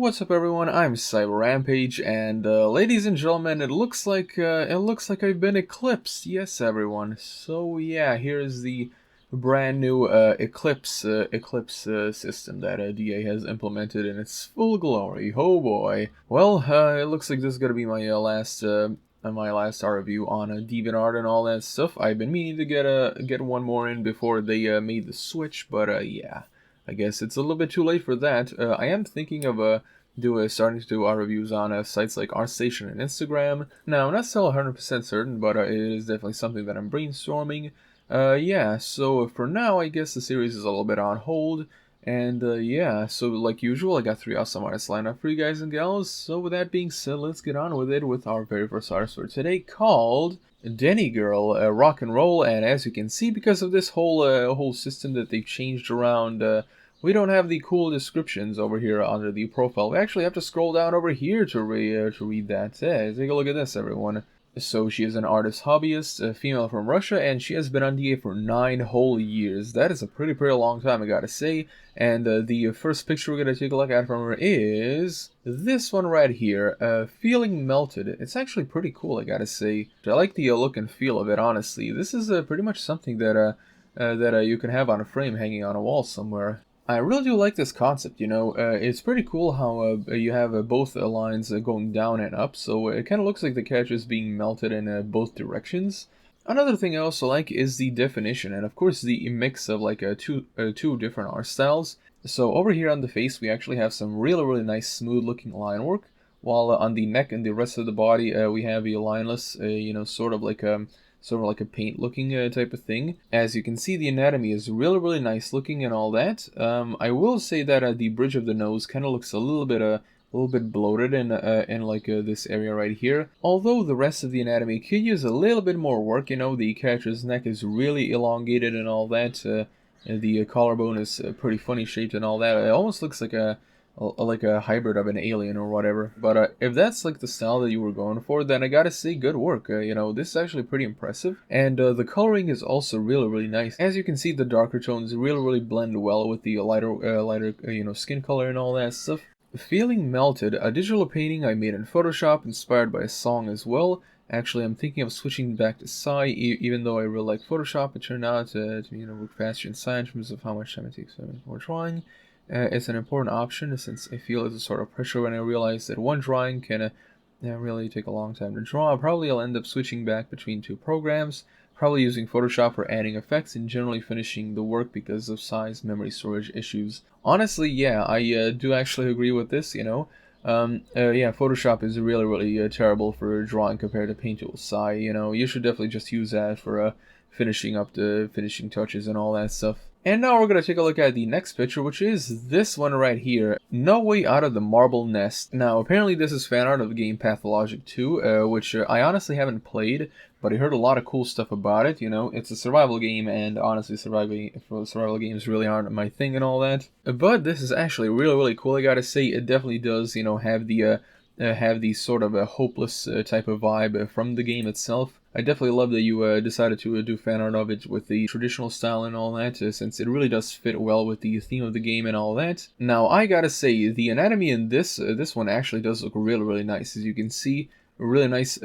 What's up, everyone? I'm Rampage, and ladies and gentlemen, it looks like I've been eclipsed. Yes, everyone. So yeah, here's the brand new Eclipse system that DA has implemented in its full glory. Oh boy. Well, it looks like this is gonna be my last art review on DeviantArt and all that stuff. I've been meaning to get one more in before they made the switch, but yeah. I guess it's a little bit too late for that. I am thinking of starting to do art reviews on sites like ArtStation and Instagram. Now, I'm not still 100% certain, but it is definitely something that I'm brainstorming. Yeah, so for now, I guess the series is a little bit on hold. And yeah, so like usual, I got 3 awesome artists lined up for you guys and gals. So with that being said, let's get on with it with our very first artist for today, called Denny Girl, Rock and Roll. And as you can see, because of this whole system that they've changed around, we don't have the cool descriptions over here under the profile. We actually have to scroll down over here to read that. Take a look at this, everyone. So she is an artist hobbyist, a female from Russia, and she has been on DA for 9 whole years. That is a pretty long time, I gotta say. And the first picture we're gonna take a look at from her is this one right here, Feeling Melted. It's actually pretty cool, I gotta say. I like the look and feel of it, honestly. This is pretty much something that you can have on a frame hanging on a wall somewhere. I really do like this concept, you know. It's pretty cool how you have both lines going down and up, so it kind of looks like the character is being melted in both directions. Another thing I also like is the definition, and of course the mix of like two different art styles. So over here on the face, we actually have some really nice smooth looking line work, while on the neck and the rest of the body, we have a lineless, you know, sort of like a paint looking type of thing. As you can see, the anatomy is really nice looking and all that. I will say that the bridge of the nose kind of looks a little bit bloated in like this area right here. Although the rest of the anatomy could use a little bit more work. You know, the character's neck is really elongated and all that. And the collarbone is pretty funny shaped and all that. It almost looks like a hybrid of an alien or whatever. But if that's like the style that you were going for, then I gotta say, good work. You know, this is actually pretty impressive. And the coloring is also really nice. As you can see, the darker tones really blend well with the lighter you know, skin color and all that stuff. Feeling Melted, a digital painting I made in Photoshop, inspired by a song as well. Actually, I'm thinking of switching back to Psy, even though I really like Photoshop. It turned out to you know, work faster in Psy in terms of how much time it takes for drawing. It's an important option, since I feel it's a sort of pressure when I realize that one drawing can really take a long time to draw. Probably I'll end up switching back between 2 programs, probably using Photoshop for adding effects and generally finishing the work because of size memory storage issues. Honestly, yeah, I do actually agree with this, you know. Yeah, Photoshop is really terrible for drawing compared to Paint Tool Psy. You know, you should definitely just use that for finishing up the finishing touches and all that stuff. And now we're going to take a look at the next picture, which is this one right here, No Way Out of the Marble Nest. Now, apparently this is fan art of the game Pathologic 2, which I honestly haven't played, but I heard a lot of cool stuff about it. You know, it's a survival game, and honestly, survival games really aren't my thing and all that. But this is actually really cool, I gotta say. It definitely does, you know, have the sort of a hopeless type of vibe from the game itself. I definitely love that you decided to do fan art of it with the traditional style and all that, since it really does fit well with the theme of the game and all that. Now, I gotta say, the anatomy in this one actually does look really nice. As you can see, really nice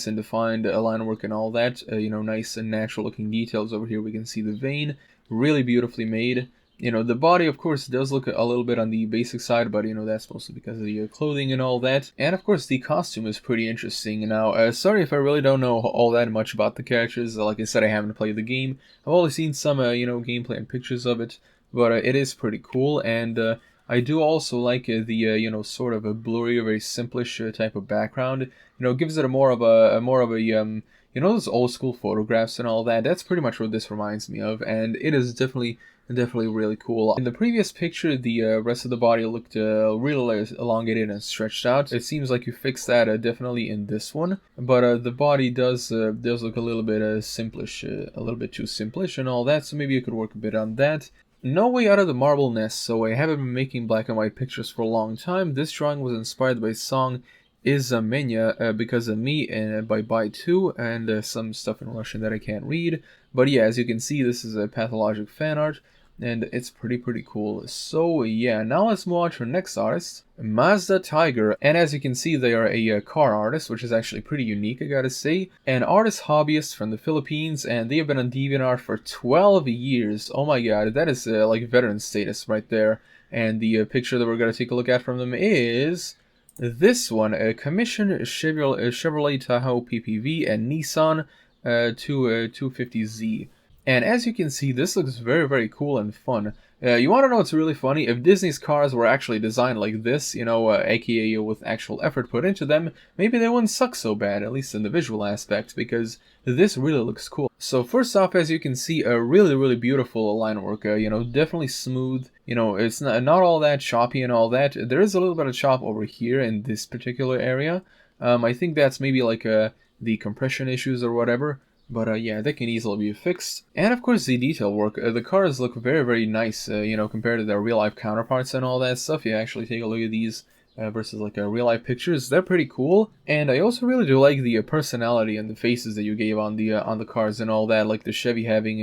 and defined line work and all that. You know, nice and natural looking details over here. We can see the vein, really beautifully made. You know, the body, of course, does look a little bit on the basic side, but, you know, that's mostly because of the clothing and all that. And, of course, the costume is pretty interesting. Now, sorry if I really don't know all that much about the characters. Like I said, I haven't played the game. I've only seen some, you know, gameplay and pictures of it, but it is pretty cool. And I do also like the, you know, sort of a blurry, very simplish type of background. You know, it gives it more of a you know, those old school photographs and all that. That's pretty much what this reminds me of, and it is definitely really cool. In the previous picture, the rest of the body looked really elongated and stretched out. It seems like you fixed that definitely in this one, but the body does look a little bit simplish, a little bit too simplish and all that. So maybe you could work a bit on that. No Way Out of the Marble Nest. So I haven't been making black and white pictures for a long time. This drawing was inspired by a song Is Menya because of me and by 2 and some stuff in Russian that I can't read. But yeah, as you can see, this is a pathologic fan art, and it's pretty cool. So yeah, now let's move on to our next artist, Mazda Tiger. And as you can see, they are a car artist, which is actually pretty unique, I gotta say. An artist hobbyist from the Philippines, and they have been on DeviantArt for 12 years. Oh my god, that is like veteran status right there. And the picture that we're gonna take a look at from them is this one, a commissioned Chevrolet Tahoe PPV and Nissan 250Z. And as you can see, this looks very cool and fun. You want to know what's really funny? If Disney's cars were actually designed like this, you know, aka with actual effort put into them, maybe they wouldn't suck so bad, at least in the visual aspect, because this really looks cool. So first off, as you can see, a really beautiful line work, you know, definitely smooth. You know, it's not all that choppy and all that. There is a little bit of chop over here in this particular area. I think that's maybe like the compression issues or whatever. But yeah, that can easily be fixed. And of course the detail work. The cars look very nice, you know, compared to their real life counterparts and all that stuff. You actually take a look at these versus like real life pictures. They're pretty cool. And I also really do like the personality and the faces that you gave on the cars and all that. Like the Chevy having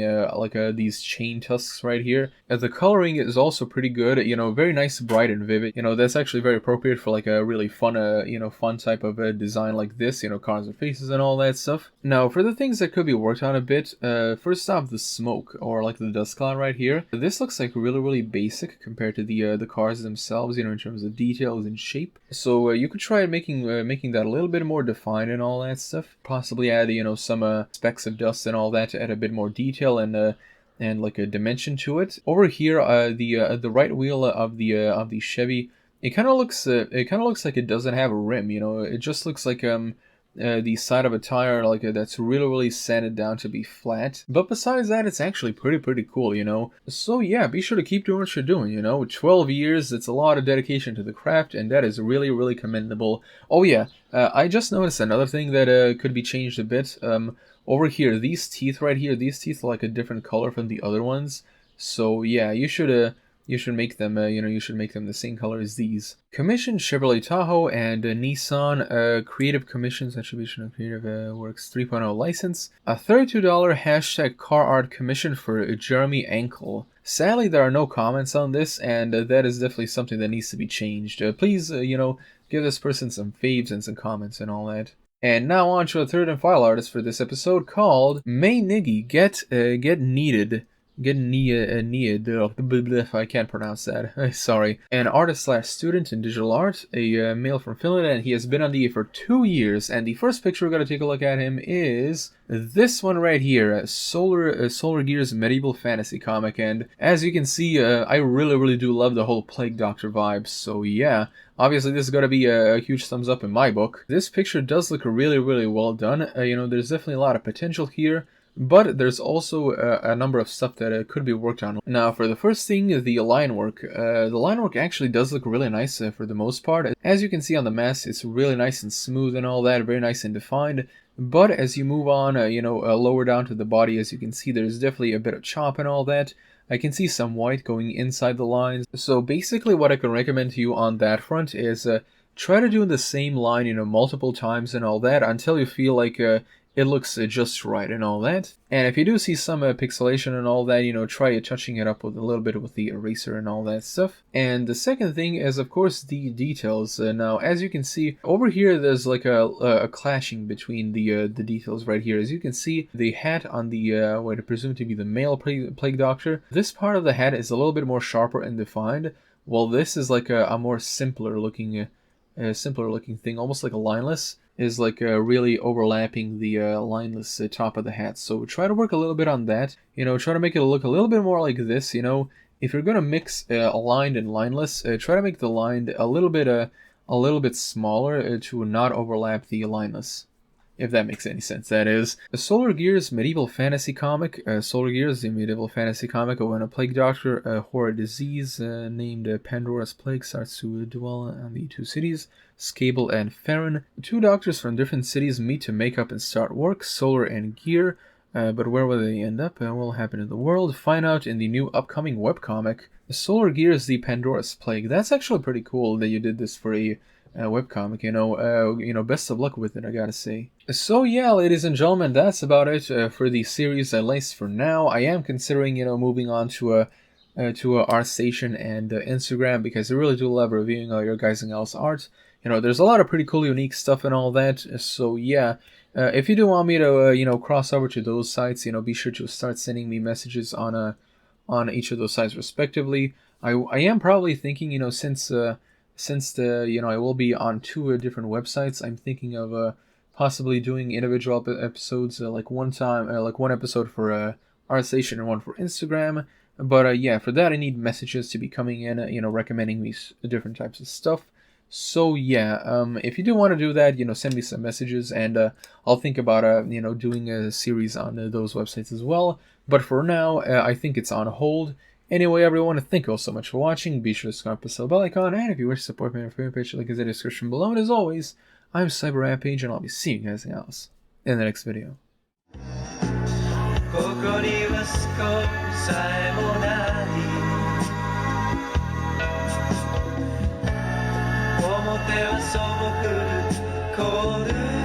these chain tusks right here. The coloring is also pretty good. You know, very nice, bright and vivid. You know, that's actually very appropriate for like a really fun, you know, fun type of design like this. You know, cars with faces and all that stuff. Now, for the things that could be worked on a bit, first off, the smoke or like the dust cloud right here. This looks like really basic compared to the cars themselves. You know, in terms of details and shape. So you could try making that a little bit more defined and all that stuff. Possibly add, you know, some specks of dust and all that to add a bit more detail and like a dimension to it. Over here, the right wheel of the Chevy, it kind of looks like it doesn't have a rim. You know, it just looks like the side of a tire like that's really sanded down to be flat. But besides that, it's actually pretty cool, you know. So yeah, be sure to keep doing what you're doing, you know. 12 years, it's a lot of dedication to the craft, and that is really commendable. Oh yeah, I just noticed another thing that could be changed a bit. Over here, these teeth right here, these teeth are like a different color from the other ones. So yeah, you should make them, you know, you should make them the same color as these. Commissioned Chevrolet Tahoe and Nissan Creative Commissions Attribution of Creative Works 3.0 license. A $32 hashtag car art commission for Jeremy Ankle. Sadly, there are no comments on this, and that is definitely something that needs to be changed. Please, you know, give this person some faves and some comments and all that. And now on to a third and final artist for this episode called May Iggy. Get Needed. I can't pronounce that. Sorry. An artist/student in digital art, a male from Finland, and he has been on the for 2 years. And the first picture we're going to take a look at him is this one right here, Solar Gears medieval fantasy comic. And as you can see, I really do love the whole Plague Doctor vibes. So yeah. Obviously, this is going to be a huge thumbs up in my book. This picture does look really well done. You know, there's definitely a lot of potential here. But there's also a number of stuff that could be worked on. Now, for the first thing, the line work. The line work actually does look really nice for the most part. As you can see on the mask, it's really nice and smooth and all that, very nice and defined. But as you move on, you know, lower down to the body, as you can see, there's definitely a bit of chop and all that. I can see some white going inside the lines. So basically what I can recommend to you on that front is try to do the same line, you know, multiple times and all that until you feel like it looks just right and all that. And if you do see some pixelation and all that, you know, try touching it up with a little bit with the eraser and all that stuff. And the second thing is, of course, the details. Now, as you can see, over here, there's like a clashing between the details right here. As you can see, the hat on the, what I presume to be the male plague doctor, this part of the hat is a little bit more sharper and defined, while this is like a more simpler looking thing, almost like a lineless. Is like really overlapping the lineless top of the hat. So try to work a little bit on that. You know, try to make it look a little bit more like this. You know, if you're gonna mix lined and lineless, try to make the lined a little bit smaller to not overlap the lineless. If that makes any sense, that is. The Solar Gears medieval fantasy comic. Solar Gears, the medieval fantasy comic of when a plague doctor, a horrid disease named Pandora's Plague, starts to dwell on the two cities, Scable and Farron. Two doctors from different cities meet to make up and start work, Solar and Gear. But where will they end up? What will happen in the world? Find out in the new upcoming webcomic. Solar Gears, the Pandora's Plague. That's actually pretty cool that you did this for a webcomic. Best of luck with it, I gotta say. So yeah, ladies and gentlemen, that's about it for the series, at least for now. I am considering, moving on to a art station and Instagram, because I really do love reviewing all your guys and gals art. There's a lot of pretty cool, unique stuff and all that. So yeah, if you do want me to, cross over to those sites, be sure to start sending me messages on each of those sites respectively. I am probably thinking, since I will be on two different websites, I'm thinking of possibly doing individual episodes, like one episode for ArtStation and one for Instagram. But yeah, for that I need messages to be coming in, recommending me different types of stuff. So yeah, if you do want to do that, send me some messages, and I'll think about doing a series on those websites as well. But for now, I think it's on hold. Anyway, everyone, thank you all so much for watching. Be sure to subscribe, press the bell icon, and if you wish to support me on my favorite page, link is in the description below. And as always, I'm Cyber Rampage, and I'll be seeing you guys else in the next video. ここには少しさえもない表は素朴コール